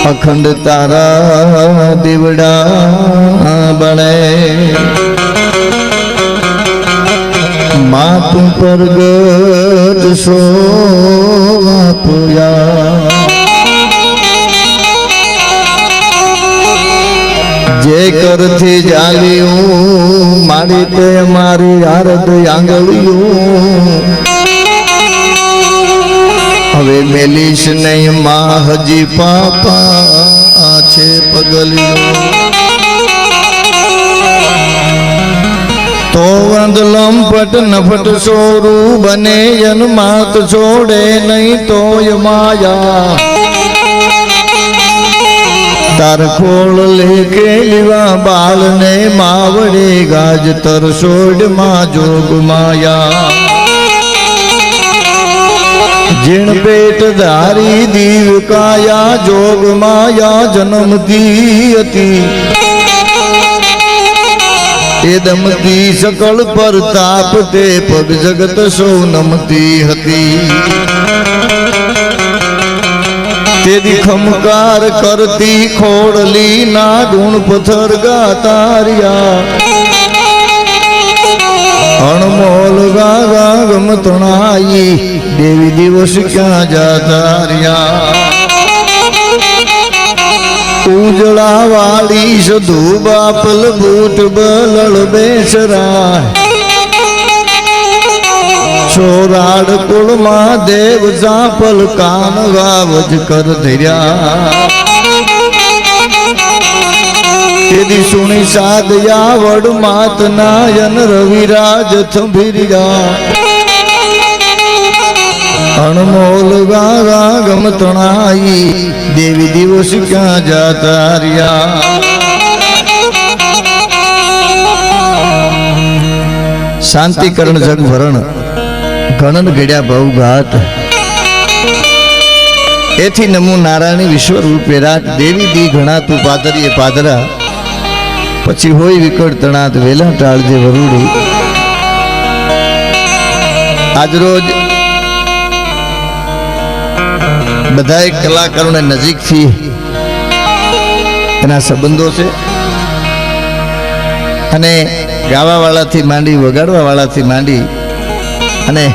અખંડ તારા દીવડા બને માતું પરગટ સોયા જે કરથી જાલ્યું મારી તે મારી આરત આંગળીયું હવે મેલીશ નહીં માં હજી પાપા છે પગલિયું તો વંદ લંપટ નફટ સોરું બને જન્માત છોડે નહીં તોય માયા તાર ખોળ લેકે લીવા બાળ ને માવડે ગાજ તરસોડ માં જોગ માયા જીણ પેટ ધારી દીવ કાયા જોગ માયા જન્મતી હતી એ દમતી સકળ પર તાપ તે પગ જગત સૌ નમતી હતી તેદી ખમકાર કરતી ખોડલી ના ગુણ પથ્થર ગાતારિયા અણમોલ ગાગા ગમતણાઈ દેવી દિવસ ક્યાં જાતારિયા ઉજળા વાળી સધુ બાપલ બૂટ બલળ બેસરા છોરાડ કુળમાં દેવ જાપલ કાન વાવજ કર ધર્યા તેદી સુણી સાદયા વડ માત નાયન રવિરાજ થંભીર્યા અણમોલ ગાગા ગમતણાઈ દેવી દિવસ ક્યાં જાતારિયા શાંતિકરણ જગભરણ ગણન ઘડ્યા બહુ ઘાત એથી નમો નારાયણી વિશ્વરૂપ વિરાટ દેવી દી ઘણા તું પાદરીએ પાદરા પછી હોય વિકટ તણાત વેલા ટાળજે વરુડી આજ રોજ બધાય કલાકારોને નજીકથી એના સંબંધો છે અને ગાવાવાળાથી માંડી વગાડવાવાળાથી માંડી અને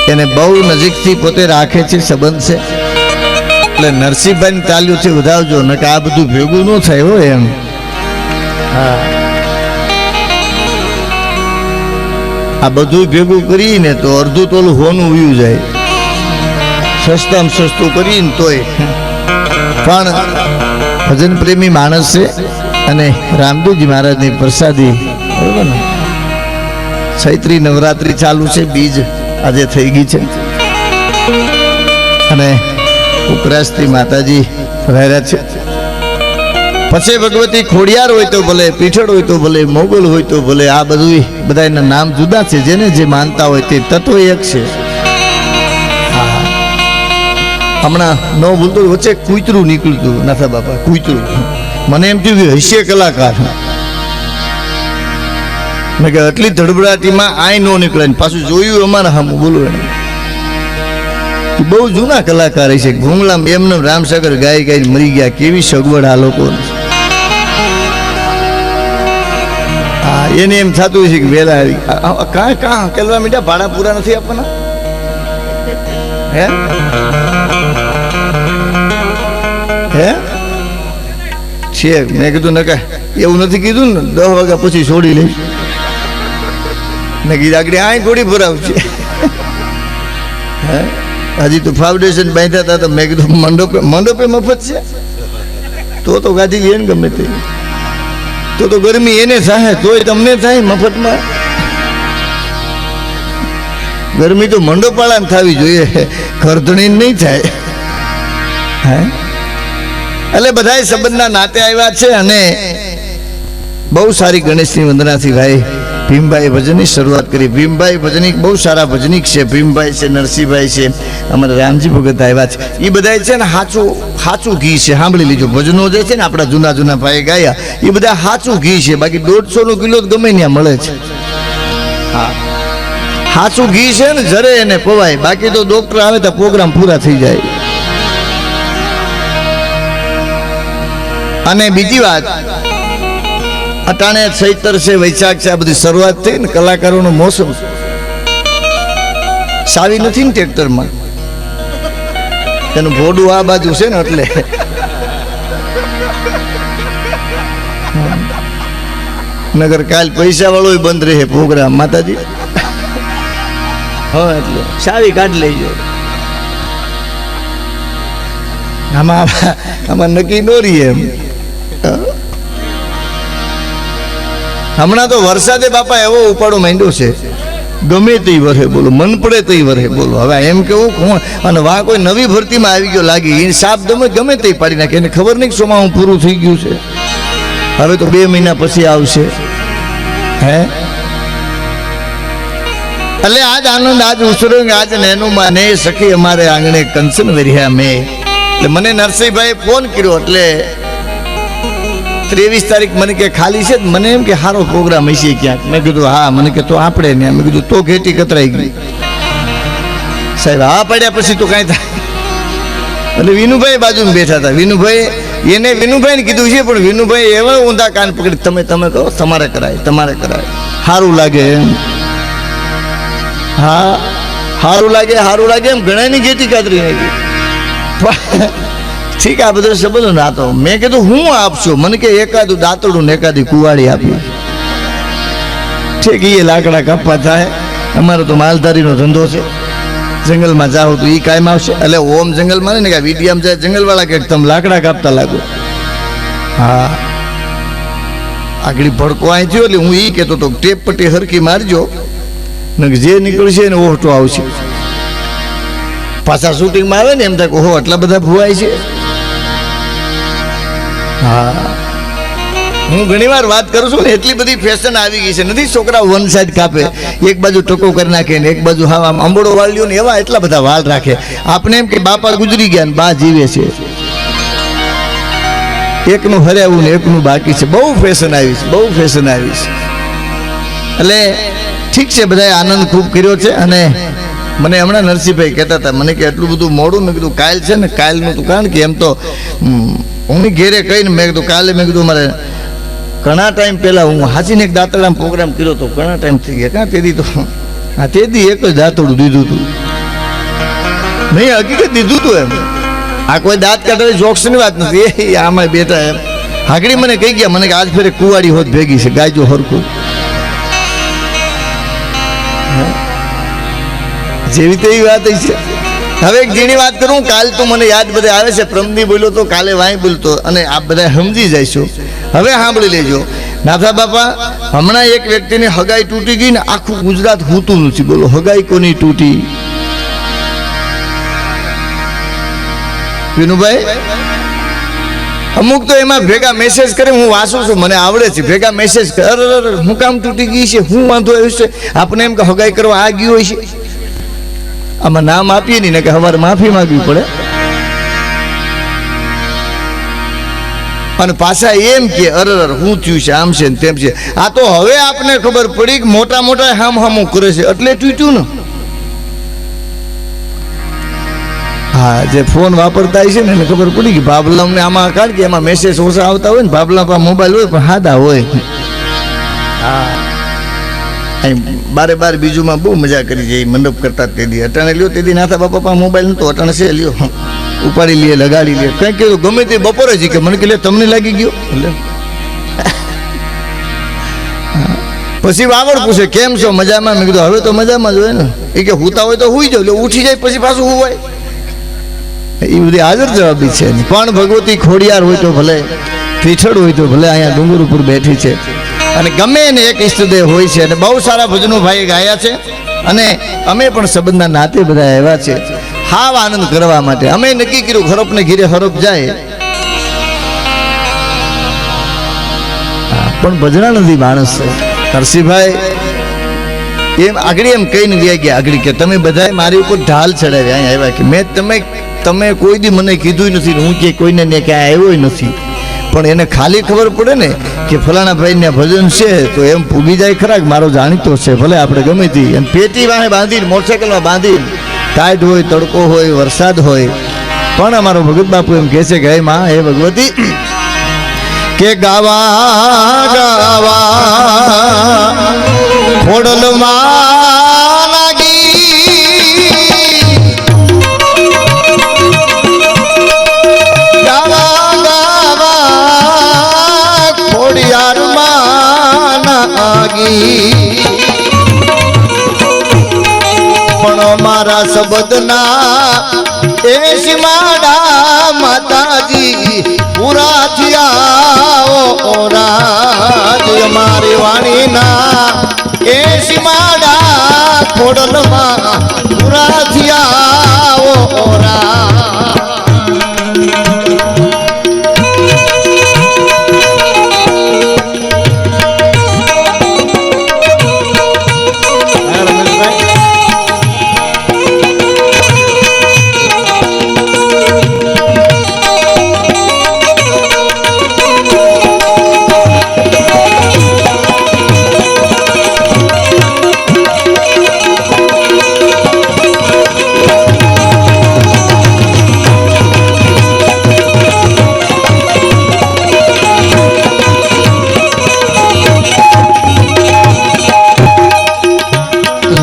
એને બહુ નજીકથી પોતે રાખે છે સંબંધ છે એટલે નરસિંહભાઈ તાલ્યુથી વધાવજો ને કે આ બધું ભેગું ન થાય હોય એમ હા આ બધું ભેગું કરીને તો અડધું તોલું હોનું ઉયું જાય સસ્તામાં સસ્તું કરીને તોય પણ ભજન પ્રેમી માણસ છે અને રામદેવજી મહારાજની પ્રસાદી બરોબર ને ચૈત્રી નવરાત્રી ચાલુ છે બીજ આજે થઈ ગઈ છે અને ઉપરાસ્તી માતાજી રહ્યા છે પછી ભગવતી ખોડિયાર હોય તો ભલે પીઠળ હોય તો ભલે મોગલ હોય તો ભલે આ બધું બધાના નામ જુદા છે જેને જે માનતા હોય તે તત્વ એક છે હમણાં ન ભૂલતો વચ્ચે કૂતરું નીકળતું નાથા બાપા કૂતરું મને એમ થયું હૈસ્ય કલાકાર મેં કે આટલી ધડબડાટીમાં આય નો નીકળે પાછું જોયું અમારા હમ બોલું એને બહુ જૂના કલાકાર છે ભૂંગળા એમને રામસાગર ગાય ગાય મરી ગયા કેવી સગવડ આ લોકો હા એને એમ થતું છે કે વેલા કાં કેલવા મીઠા ભાડા પૂરા નથી આપવાના હે હે છે મેં કીધું ને કે એવું નથી કીધું ને 10 વાગ્યા પછી છોડી લઈશ મેં કીધું આગળ આ થોડી ભરાવશે હે હજી તો ફાઉન્ડેશન બાંધ્યા હતા તો મેં કીધું મંડપે મફત છે તો ગાજી લઈએ ને ગમે તે તો ગરમી એને થાય તોય તમને થાય મફતમાં ગરમી તો મંડપવાળાને થવી જોઈએ ખરધણી નહીં થાય હે એટલે બધા સંબંધના નાતે આવ્યા છે અને બહુ સારી ગણેશની વંદનાથી ભાઈ ભીમભાઈ ભજનની શરૂઆત કરી ભીમભાઈ ભજનિક બહુ સારા ભજનિક છે ભીમભાઈ છે નરસિંહભાઈ છે અમારા રામજી ભગત આવ્યા છે એ બધા છે ને સાચું ઘી છે સાંભળી લીજો ભજનો જે છે ને આપણા જૂના ભાઈ ગાયા એ બધા સાચું ઘી છે બાકી 150 કિલો ગમે ત્યાં મળે છે હા સાચું ઘી છે ને જરે એને પવાય બાકી તો ડોક્ટર આવે તો પ્રોગ્રામ પૂરા થઈ જાય અને બીજી વાત, અટાણે ચૈતર છે, વૈશાખ છે, આ બધી શરૂઆત થઈ ને કલાકારોનો મોસમ. સાવી નથી ને ટ્રેક્ટરમાં, તેનું ભોડું આ બાજુ છે ને એટલે નગર કાલ પૈસા વાળો બંધ રહે પ્રોગ્રામ માતાજી. હા એટલે સાવી કાઢી લેજો. આમાં નક્કી ન રહીએ એમ. હમણાં તો વરસાદે બાપા એવો ઉપાડો માંડ્યો છે, ગમે તે વરહે બોલો, મન પડે તે વરહે બોલો. હવે એમ કેવું કોણ, અને વાહ કોઈ નવી ભરતીમાં આવી ગયો લાગી, એ સાપ ગમે તે પાડી નાખે, એને ખબર નહીં સોમાં હું પૂરું થઈ ગયું છે. હવે તો 2 મહિના પછી આવશે. હે એટલે આજ આનંદ, આજ ઉછરંગ, આજ નેનું માને સખી અમારે આંગણે કંચન વેર્યા મેં. એટલે મને નરસિંહભાઈ ફોન કર્યો, એટલે 23 તારીખ મને કે ખાલી છે, મને એમ કે સારો પ્રોગ્રામ હશે ક્યાંક. મેં કીધું હા. મને કે તો આપણે ને. મેં કીધું તો ઘેટી કતરાઈ ગઈ સાહેબ. હા પડ્યા પછી તો કાંઈ થાય. એટલે વિનુભાઈ બાજુમાં બેઠા હતા. વિનુભાઈને કીધું છે, પણ વિનુભાઈ એવા ઊંધા કાન પકડી, તમે કહો તમારે કરાય સારું લાગે એમ. હા સારું લાગે એમ ઘણાની ઘેટી કાતરી નાખી. ઠીક, આ બધો સંબંધો નાતો. મેં કીધું હું આપશો? મને કે એકાદું દાંતડું ને એકાદી કુવાડી આપી. ઠીક, એ લાકડા કાપવા થાય. અમારો તો માલધારીનો ધંધો છે, જંગલમાં જાઓ તો એ કાયમ આવશે. એટલે ઓમ જંગલમાં ને કે વિડીયામાં જાય જંગલવાળા કે તમે લાકડા કાપતા લાગો. હા, આગળ ભડકો અહીં થયો એટલે હું એ કહેતો હતો ટેપ પટ્ટી હરકી મારજો ને જે નીકળશે એને ઓહટો આવશે. પાછા શૂટિંગમાં આવે ને એમ થાય ઓહો આટલા બધા ભૂવાય છે. હા, હું ઘણી વાર વાત કરું છું ને, એટલી બધી ફેશન આવી ગઈ છે. નથી છોકરા વન સાઈડ કાપે, એક બાજુ ટકો કરી નાખે ને એક બાજુ હા આમ અંબોડો વાળ્યો ને એવા એટલા બધા વાળ રાખે. આપણે એમ કે બાપા ગુજરી ગયા ને બા જીવે છે. એકનું હરાવું ને એકનું બાકી છે. બહુ ફેશન આવી છે. એટલે ઠીક છે, બધાએ આનંદ ખૂબ કર્યો છે. અને મને હમણાં નરસિંહભાઈ કહેતા હતા, મને કે એટલું બધું મોડું. મેં કીધું કાલ છે ને, કાલનું તું કારણ કે એમ તો હું ઘેરે કહીને મેં કીધું કાલે મેં કીધું મારે ઘણા ટાઈમ પહેલા હું હાચીને એક દાંતડામાં પ્રોગ્રામ કર્યો હતો. ઘણા ટાઈમ થઈ ગયા. કાં તેદી તો હા તેદી એક જ દાંતડું દીધું હતું. નહીં, હકીકત દીધું હતું એમ. આ કોઈ દાંત કાઢવાની જોક્સની વાત નથી. એ આમાં બેઠા એમ હાકડી મને કહી ગયા, મને કે આજ ફેરે કુવાડી હોત ભેગી છે, ગાયજો હરખું. જેવી તેવી વાત છે. હવે એક ઝીણી વાત કરું. કાલ તો મને યાદ બધે આવે છે, પ્રમદી બોલ્યો તો, કાલે વાંય બોલતો, અને આપ બધા સમજી જઈશું. હવે સાંભળી લેજો નાથા બાપા. હમણાં એક વ્યક્તિની હગાઈ તૂટી ગઈ ને આખું ગુજરાત હૂતું નથી. બોલો હગાઈ કોની તૂટી? વિનુભાઈ અમુક તો એમાં ભેગા મેસેજ કરે, હું વાંચું છું, મને આવડે છે. ભેગા મેસેજ કરે, અરે હું કામ તૂટી ગઈ છે, હું વાંધો આવ્યું છે? આપણે એમ કે હગાઈ કરવા આ ગયું હોય છે. આમાં નામ આપીએ નહીં ને કે અમારે માફી માંગવી પડે. અને પાછા એમ કે અરે હું થયું છે, આમ છે ને તેમ છે. આ તો હવે આપને ખબર પડી કે મોટા મોટા હામું કરે છે એટલે તૂટ્યું ને. હા, જે ફોન વાપરતા છે ને એને ખબર પડી કે ભાભલામને આમાં કાઢ કે એમાં મેસેજ ઓછા આવતા હોય ને, ભાભલા પર મોબાઈલ હોય પણ સાદા હોય. હા, બારે બીજુમાં બહુ મજા કરી જાય. મંડપ કરતા તેદી અટાણે લ્યો, તેદી નાથા બાપા પાસે મોબાઈલ નતો, અટાણે છે લ્યો, ઉપાડી લે, લગાડી લે, કંઈ કીધું ગમે તે બપોરે જ કે મને કે લે તમને લાગી ગયો. એટલે પછી વાવડ પૂછે કેમ છો, મજામાં? મેં કીધું હવે તો મજામાં જ હોય ને. એ કે હુતા હોય તો હુઈ જાવ, એટલે ઉઠી જાય પછી પાછું હુવાય. એ બધી હાજર જવાબી છે. પણ ભગવતી ખોડિયાર હોય તો ભલે, પીછળ હોય તો ભલે, અહીંયા ડુંગર ઉપર બેઠી છે. અને ગમે એને એક ઈષ્ટદેવ હોય છે. અને બહુ સારા ભજનો ભાઈ ગાયા છે. અને અમે પણ સંબંધના નાતે બધા આવ્યા છે હાવ આનંદ કરવા માટે. અમે નક્કી કર્યું હરપ ને ઘીરે હરપ જાય, પણ ભજના નથી માણસ. નરસિંહભાઈ એમ આગળ એમ કહીને વ્યા ગયા આગળ કે તમે બધા મારી ઉપર ઢાલ ચડાવ્યા અહીંયા આવ્યા કે મેં તમે કોઈ દી મને કીધું નથી, હું કે કોઈને ને ક્યાં આવ્યો નથી. પણ એને ખાલી ખબર પડે ને કે ફલાણા ભાઈને ભજન છે તો એમ પૂગી જાય ખરા કે મારો જાણીતો છે, ભલે આપણે ગમે તે. અને પેટી વાહે બાંધીને, મોટરસાઇકલમાં બાંધીને, ટાઈટ હોય, તડકો હોય, વરસાદ હોય, પણ અમારો ભગત બાપુ એમ કહે છે કે હે માં, હે ભગવતી, કે ગાવા ગાવા ખોડલમાં લાગી ગાવા ગાવા ખોડિયારમાં લાગી પણ મારા શબ્દના એ સીમાડા માતાજી પૂરા થયા ઓરાજ મારી વાણીના એ સીમાડા ખોડલમાં પૂરા થયા ઓરા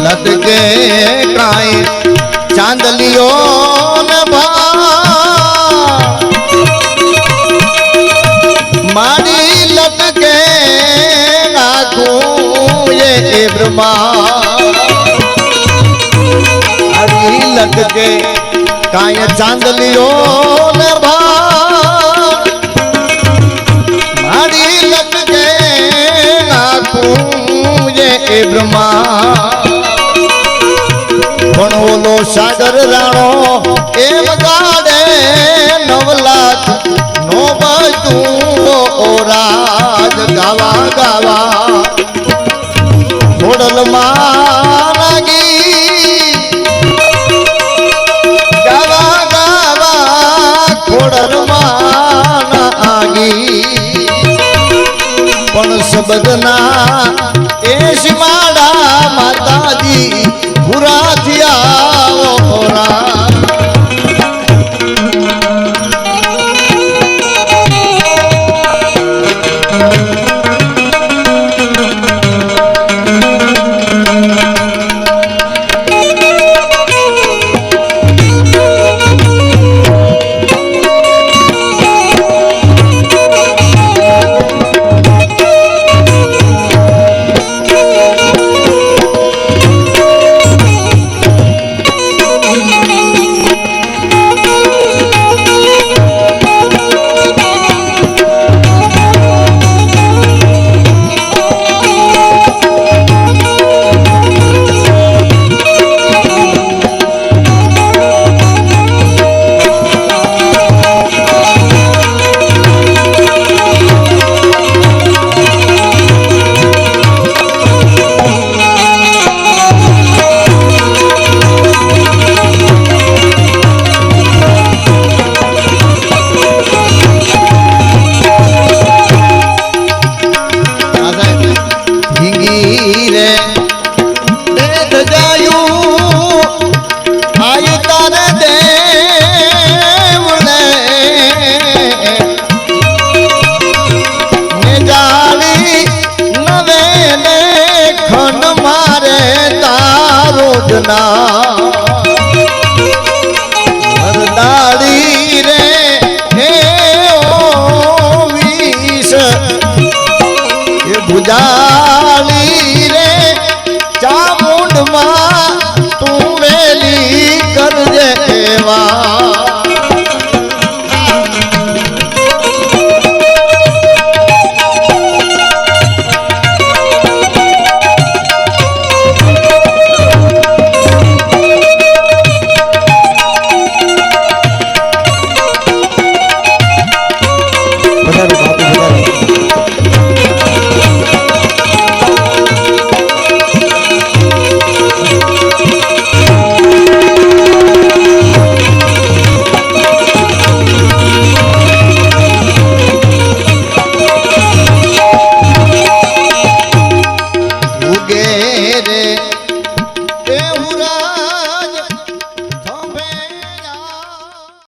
लटके काए चांदलियों न माड़ी लटके नाखूं ये ब्रह्मा अड़ी लटके काए चांदलियों न माड़ी लटके नाखूं ये ब्रह्मा પણ ઓલો સાગર રાણો એમ ગાડે 9 લાખ નો બધું રાજ ગાવા ગાવા ખોડલમાં લાગી ગાવા ગાવા ખોડલમાં લાગી પણ શબ્દના